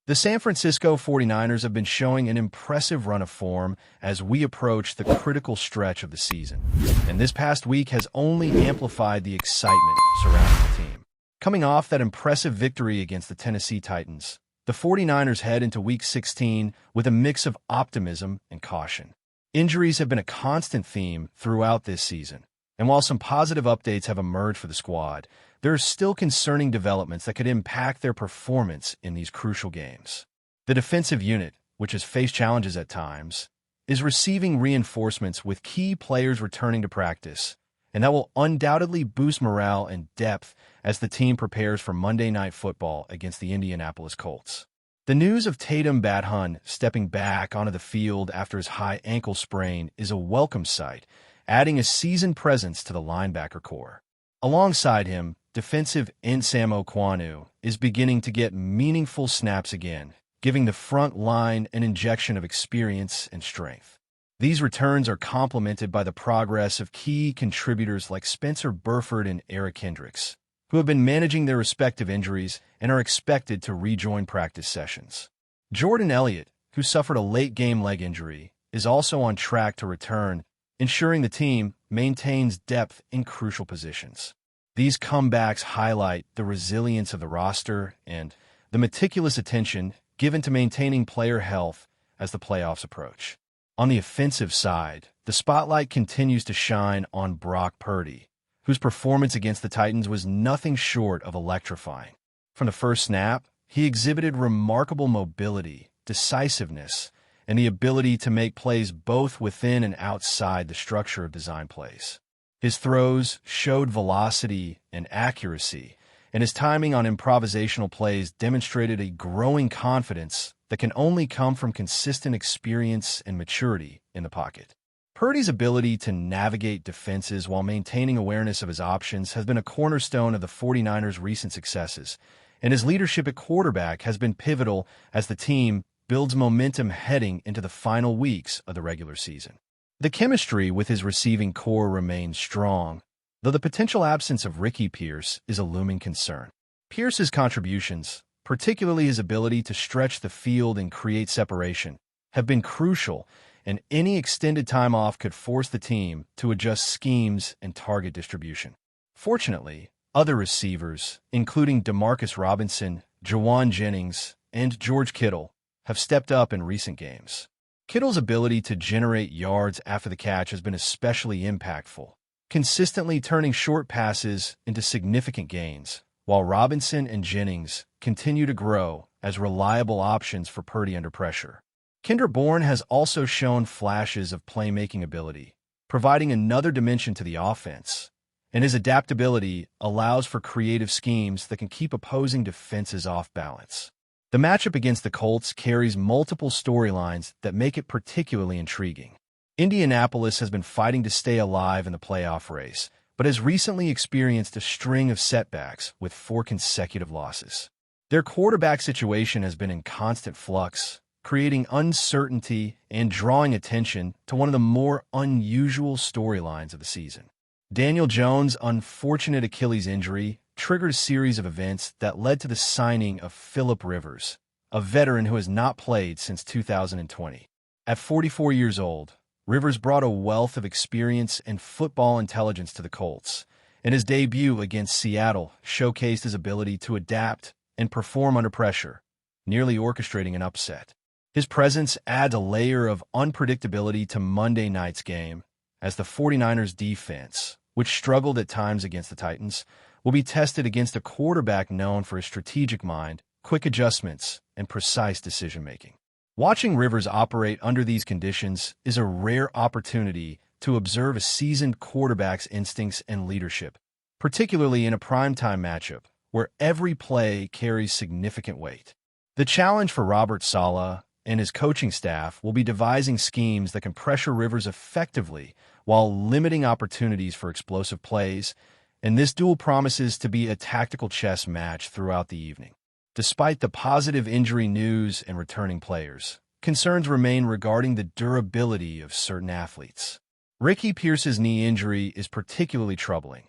The San Francisco 49ers have been showing an impressive run of form as we approach the critical stretch of the season, and this past week has only amplified the excitement surrounding the team. Coming off that impressive victory against the Tennessee Titans, the 49ers head into Week 16 with a mix of optimism and caution. Injuries have been a constant theme throughout this season, and while some positive updates have emerged for the squad, there are still concerning developments that could impact their performance in these crucial games. The defensive unit, which has faced challenges at times, is receiving reinforcements with key players returning to practice, and that will undoubtedly boost morale and depth as the team prepares for Monday Night Football against the Indianapolis Colts. The news of Tatum Badhun stepping back onto the field after his high ankle sprain is a welcome sight, adding a seasoned presence to the linebacker core. Alongside him, defensive end Sam Okwonu is beginning to get meaningful snaps again, giving the front line an injection of experience and strength. These returns are complemented by the progress of key contributors like Spencer Burford and Eric Kendricks, who have been managing their respective injuries and are expected to rejoin practice sessions. Jordan Elliott, who suffered a late-game leg injury, is also on track to return, ensuring the team maintains depth in crucial positions. These comebacks highlight the resilience of the roster and the meticulous attention given to maintaining player health as the playoffs approach. On the offensive side, the spotlight continues to shine on Brock Purdy, whose performance against the Titans was nothing short of electrifying. From the first snap, he exhibited remarkable mobility, decisiveness, and the ability to make plays both within and outside the structure of design plays. His throws showed velocity and accuracy, and his timing on improvisational plays demonstrated a growing confidence that can only come from consistent experience and maturity in the pocket. Purdy's ability to navigate defenses while maintaining awareness of his options has been a cornerstone of the 49ers' recent successes, and his leadership at quarterback has been pivotal as the team builds momentum heading into the final weeks of the regular season. The chemistry with his receiving core remains strong, though the potential absence of Ricky Pierce is a looming concern. Pierce's contributions, particularly his ability to stretch the field and create separation, have been crucial, and any extended time off could force the team to adjust schemes and target distribution. Fortunately, other receivers, including Demarcus Robinson, Jawan Jennings, and George Kittle, have stepped up in recent games. Kittle's ability to generate yards after the catch has been especially impactful, consistently turning short passes into significant gains, while Robinson and Jennings continue to grow as reliable options for Purdy under pressure. Kendrick Bourne has also shown flashes of playmaking ability, providing another dimension to the offense, and his adaptability allows for creative schemes that can keep opposing defenses off balance. The matchup against the Colts carries multiple storylines that make it particularly intriguing. Indianapolis has been fighting to stay alive in the playoff race, but has recently experienced a string of setbacks with 4 consecutive losses. Their quarterback situation has been in constant flux, creating uncertainty and drawing attention to one of the more unusual storylines of the season. Daniel Jones' unfortunate Achilles injury triggered a series of events that led to the signing of Phillip Rivers, a veteran who has not played since 2020. At 44 years old, Rivers brought a wealth of experience and football intelligence to the Colts, and his debut against Seattle showcased his ability to adapt and perform under pressure, nearly orchestrating an upset. His presence adds a layer of unpredictability to Monday night's game, as the 49ers defense, which struggled at times against the Titans, will be tested against a quarterback known for his strategic mind, quick adjustments, and precise decision-making. Watching Rivers operate under these conditions is a rare opportunity to observe a seasoned quarterback's instincts and leadership, particularly in a primetime matchup where every play carries significant weight. The challenge for Robert Saleh and his coaching staff will be devising schemes that can pressure Rivers effectively while limiting opportunities for explosive plays, and this duel promises to be a tactical chess match throughout the evening. Despite the positive injury news and returning players, concerns remain regarding the durability of certain athletes. Ricky Pierce's knee injury is particularly troubling,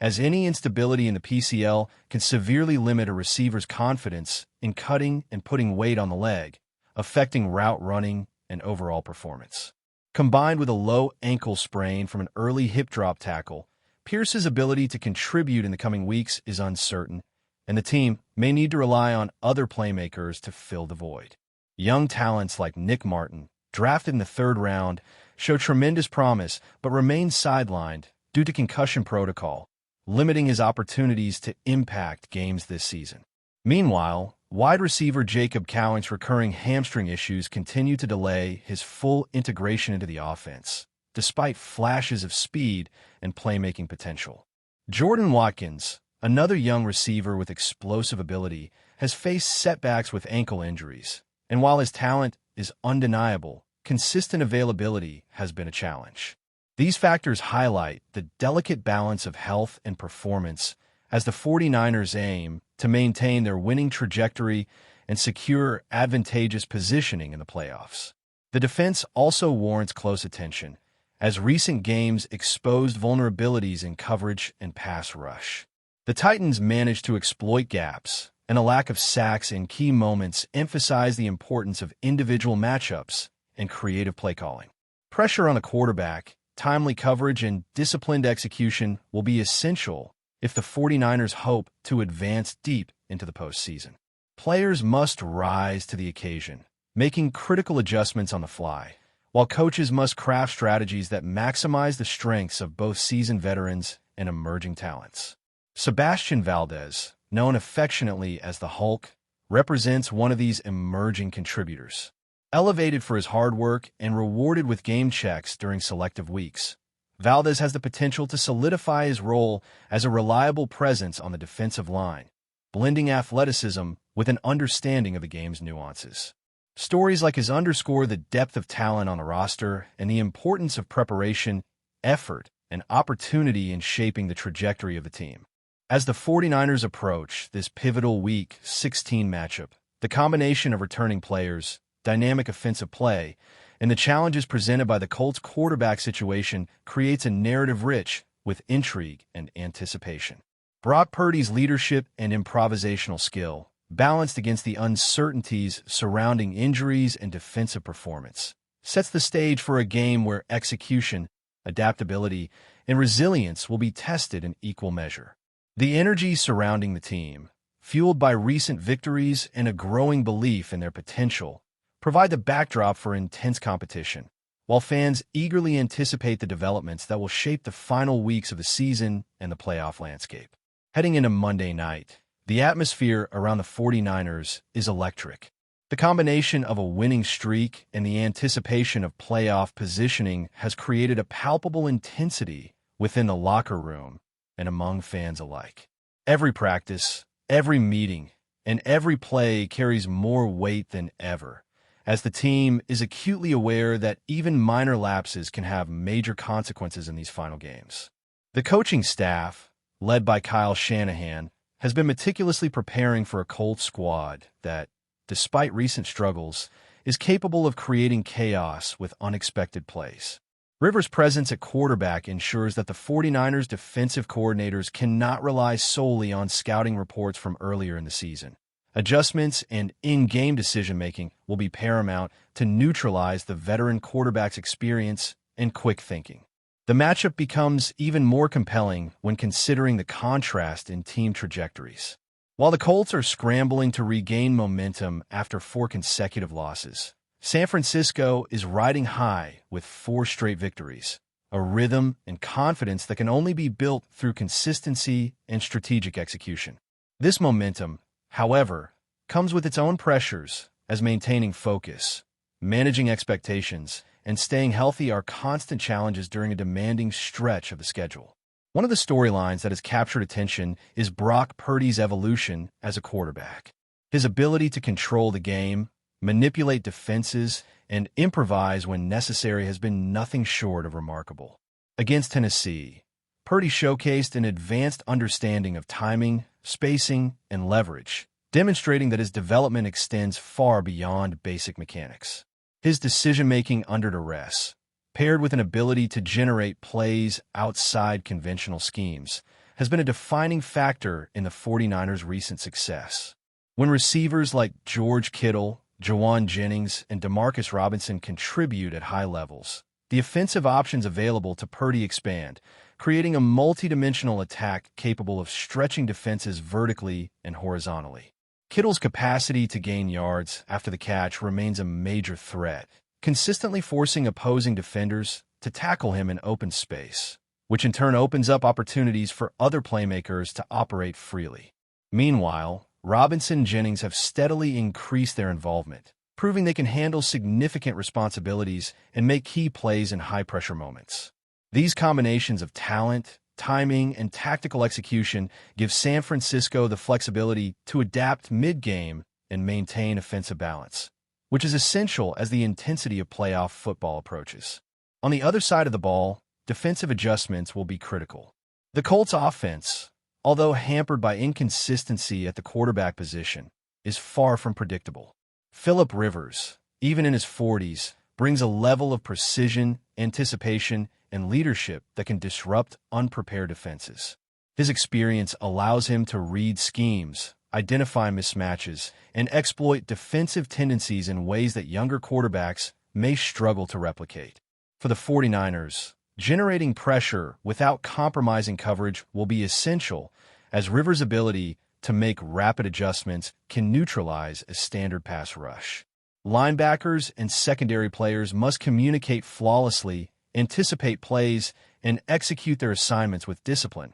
as any instability in the PCL can severely limit a receiver's confidence in cutting and putting weight on the leg, affecting route running and overall performance. Combined with a low ankle sprain from an early hip drop tackle, Pierce's ability to contribute in the coming weeks is uncertain, and the team may need to rely on other playmakers to fill the void. Young talents like Nick Martin, drafted in the 3rd round, show tremendous promise but remain sidelined due to concussion protocol, limiting his opportunities to impact games this season. Meanwhile, wide receiver Jacob Cowing's recurring hamstring issues continue to delay his full integration into the offense, despite flashes of speed and playmaking potential. Jordan Watkins, another young receiver with explosive ability, has faced setbacks with ankle injuries, and while his talent is undeniable, consistent availability has been a challenge. These factors highlight the delicate balance of health and performance as the 49ers aim to maintain their winning trajectory and secure advantageous positioning in the playoffs. The defense also warrants close attention, as recent games exposed vulnerabilities in coverage and pass rush. The Titans managed to exploit gaps, and a lack of sacks in key moments emphasize the importance of individual matchups and creative play calling. Pressure on the quarterback, timely coverage, and disciplined execution will be essential if the 49ers hope to advance deep into the postseason. Players must rise to the occasion, making critical adjustments on the fly, while coaches must craft strategies that maximize the strengths of both seasoned veterans and emerging talents. Sebastian Valdez, known affectionately as the Hulk, represents one of these emerging contributors. Elevated for his hard work and rewarded with game checks during selective weeks, Valdez has the potential to solidify his role as a reliable presence on the defensive line, blending athleticism with an understanding of the game's nuances. Stories like his underscore the depth of talent on the roster and the importance of preparation, effort, and opportunity in shaping the trajectory of the team. As the 49ers approach this pivotal Week 16 matchup, the combination of returning players, dynamic offensive play, and the challenges presented by the Colts quarterback situation creates a narrative rich with intrigue and anticipation. Brock Purdy's leadership and improvisational skill, balanced against the uncertainties surrounding injuries and defensive performance, sets the stage for a game where execution, adaptability, and resilience will be tested in equal measure. The energy surrounding the team, fueled by recent victories and a growing belief in their potential, provide the backdrop for intense competition, while fans eagerly anticipate the developments that will shape the final weeks of the season and the playoff landscape. Heading into Monday night, the atmosphere around the 49ers is electric. The combination of a winning streak and the anticipation of playoff positioning has created a palpable intensity within the locker room and among fans alike. Every practice, every meeting, and every play carries more weight than ever, as the team is acutely aware that even minor lapses can have major consequences in these final games. The coaching staff, led by Kyle Shanahan, has been meticulously preparing for a Colts squad that, despite recent struggles, is capable of creating chaos with unexpected plays. Rivers' presence at quarterback ensures that the 49ers defensive coordinators cannot rely solely on scouting reports from earlier in the season. Adjustments and in-game decision-making will be paramount to neutralize the veteran quarterback's experience and quick thinking. The matchup becomes even more compelling when considering the contrast in team trajectories. While the Colts are scrambling to regain momentum after 4 consecutive losses, San Francisco is riding high with 4 straight victories, a rhythm and confidence that can only be built through consistency and strategic execution. This momentum, however, comes with its own pressures, as maintaining focus, managing expectations, and staying healthy are constant challenges during a demanding stretch of the schedule. One of the storylines that has captured attention is Brock Purdy's evolution as a quarterback. His ability to control the game, manipulate defenses, and improvise when necessary has been nothing short of remarkable. Against Tennessee, Purdy showcased an advanced understanding of timing, spacing, and leverage, demonstrating that his development extends far beyond basic mechanics. His decision-making under duress, paired with an ability to generate plays outside conventional schemes, has been a defining factor in the 49ers' recent success. When receivers like George Kittle, Jawan Jennings, and Demarcus Robinson contribute at high levels, the offensive options available to Purdy expand, creating a multi-dimensional attack capable of stretching defenses vertically and horizontally. Kittle's capacity to gain yards after the catch remains a major threat, consistently forcing opposing defenders to tackle him in open space, which in turn opens up opportunities for other playmakers to operate freely. Meanwhile, Robinson and Jennings have steadily increased their involvement, proving they can handle significant responsibilities and make key plays in high-pressure moments. These combinations of talent, timing, and tactical execution give San Francisco the flexibility to adapt mid-game and maintain offensive balance, which is essential as the intensity of playoff football approaches. On the other side of the ball, defensive adjustments will be critical. The Colts' offense, although hampered by inconsistency at the quarterback position, is far from predictable. Philip Rivers, even in his 40s, brings a level of precision, anticipation, and leadership that can disrupt unprepared defenses. His experience allows him to read schemes, identify mismatches, and exploit defensive tendencies in ways that younger quarterbacks may struggle to replicate. For the 49ers, generating pressure without compromising coverage will be essential, as Rivers' ability to make rapid adjustments can neutralize a standard pass rush. Linebackers and secondary players must communicate flawlessly, anticipate plays, and execute their assignments with discipline,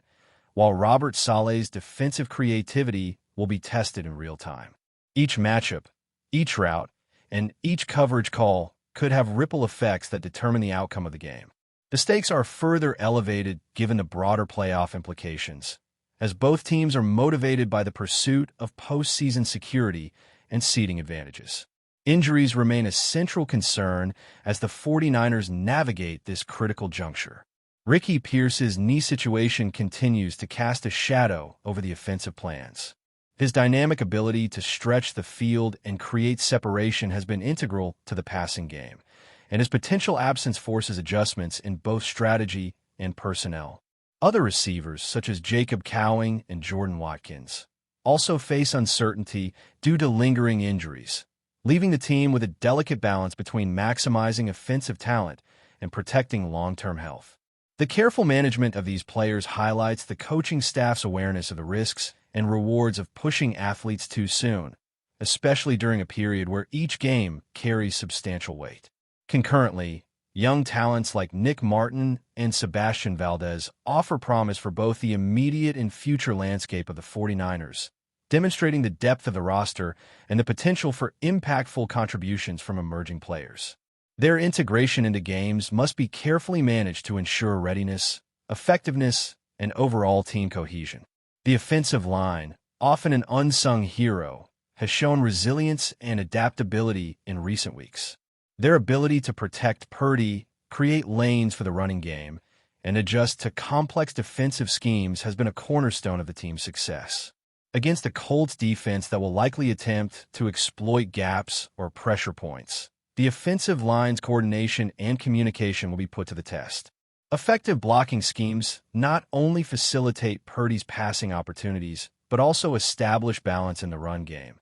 while Robert Saleh's defensive creativity will be tested in real time. Each matchup, each route, and each coverage call could have ripple effects that determine the outcome of the game. The stakes are further elevated given the broader playoff implications, as both teams are motivated by the pursuit of postseason security and seeding advantages. Injuries remain a central concern as the 49ers navigate this critical juncture. Ricky Pierce's knee situation continues to cast a shadow over the offensive plans. His dynamic ability to stretch the field and create separation has been integral to the passing game, and his potential absence forces adjustments in both strategy and personnel. Other receivers, such as Jacob Cowing and Jordan Watkins, also face uncertainty due to lingering injuries, leaving the team with a delicate balance between maximizing offensive talent and protecting long-term health. The careful management of these players highlights the coaching staff's awareness of the risks and rewards of pushing athletes too soon, especially during a period where each game carries substantial weight. Concurrently, young talents like Nick Martin and Sebastian Valdez offer promise for both the immediate and future landscape of the 49ers, demonstrating the depth of the roster and the potential for impactful contributions from emerging players. Their integration into games must be carefully managed to ensure readiness, effectiveness, and overall team cohesion. The offensive line, often an unsung hero, has shown resilience and adaptability in recent weeks. Their ability to protect Purdy, create lanes for the running game, and adjust to complex defensive schemes has been a cornerstone of the team's success. Against a Colts defense that will likely attempt to exploit gaps or pressure points, the offensive line's coordination and communication will be put to the test. Effective blocking schemes not only facilitate Purdy's passing opportunities, but also establish balance in the run game,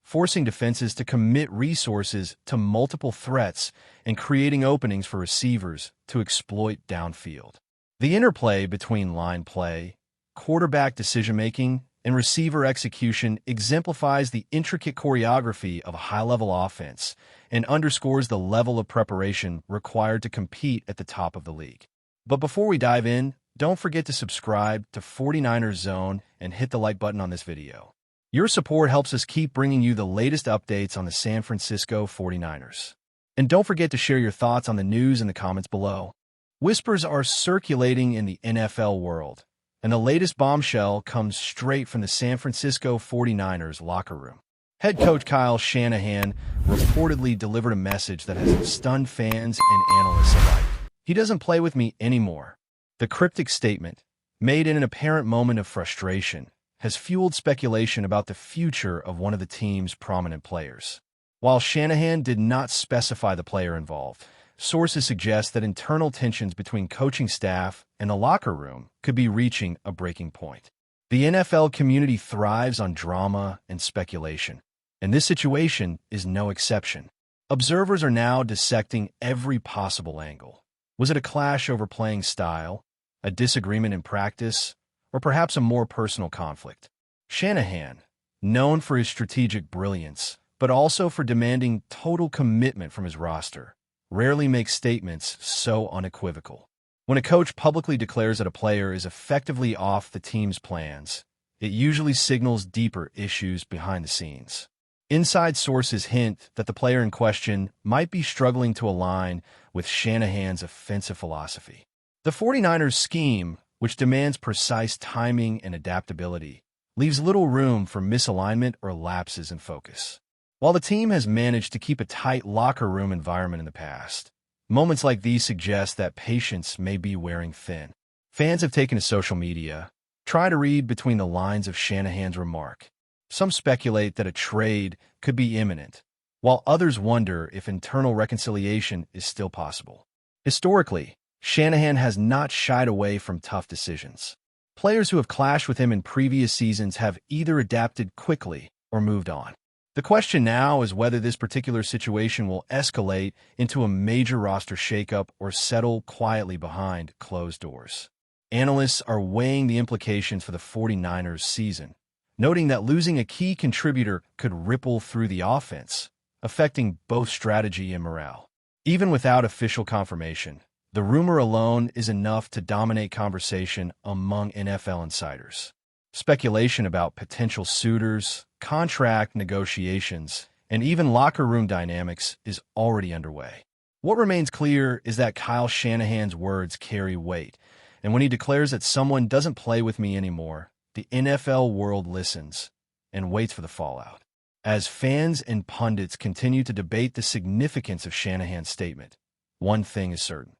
forcing defenses to commit resources to multiple threats and creating openings for receivers to exploit downfield. The interplay between line play, quarterback decision-making, and receiver execution exemplifies the intricate choreography of a high-level offense and underscores the level of preparation required to compete at the top of the league. But before we dive in, don't forget to subscribe to 49ers Zone and hit the like button on this video. Your support helps us keep bringing you the latest updates on the San Francisco 49ers. And don't forget to share your thoughts on the news in the comments below. Whispers are circulating in the NFL world, and the latest bombshell comes straight from the San Francisco 49ers locker room. Head coach Kyle Shanahan reportedly delivered a message that has stunned fans and analysts alike. "He doesn't play with me anymore." The cryptic statement, made in an apparent moment of frustration, has fueled speculation about the future of one of the team's prominent players. While Shanahan did not specify the player involved, sources suggest that internal tensions between coaching staff and the locker room could be reaching a breaking point. The NFL community thrives on drama and speculation, and this situation is no exception. Observers are now dissecting every possible angle. Was it a clash over playing style, a disagreement in practice, or perhaps a more personal conflict? Shanahan, known for his strategic brilliance, but also for demanding total commitment from his roster, rarely makes statements so unequivocal. When a coach publicly declares that a player is effectively off the team's plans, it usually signals deeper issues behind the scenes. Inside sources hint that the player in question might be struggling to align with Shanahan's offensive philosophy. The 49ers' scheme, which demands precise timing and adaptability, leaves little room for misalignment or lapses in focus. While the team has managed to keep a tight locker room environment in the past, moments like these suggest that patience may be wearing thin. Fans have taken to social media, trying to read between the lines of Shanahan's remark. Some speculate that a trade could be imminent, while others wonder if internal reconciliation is still possible. Historically, Shanahan has not shied away from tough decisions. Players who have clashed with him in previous seasons have either adapted quickly or moved on. The question now is whether this particular situation will escalate into a major roster shakeup or settle quietly behind closed doors. Analysts are weighing the implications for the 49ers season, noting that losing a key contributor could ripple through the offense, affecting both strategy and morale. Even without official confirmation, the rumor alone is enough to dominate conversation among NFL insiders. Speculation about potential suitors, contract negotiations, and even locker room dynamics is already underway. What remains clear is that Kyle Shanahan's words carry weight, and when he declares that someone doesn't play with me anymore, the NFL world listens and waits for the fallout. As fans and pundits continue to debate the significance of Shanahan's statement, one thing is certain.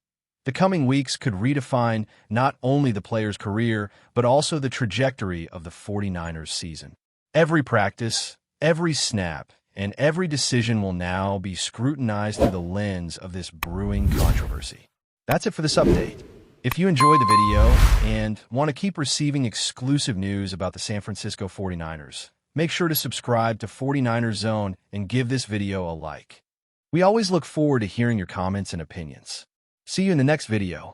The coming weeks could redefine not only the player's career, but also the trajectory of the 49ers season. Every practice, every snap, and every decision will now be scrutinized through the lens of this brewing controversy. That's it for this update. If you enjoyed the video and want to keep receiving exclusive news about the San Francisco 49ers, make sure to subscribe to 49ers Zone and give this video a like. We always look forward to hearing your comments and opinions. See you in the next video.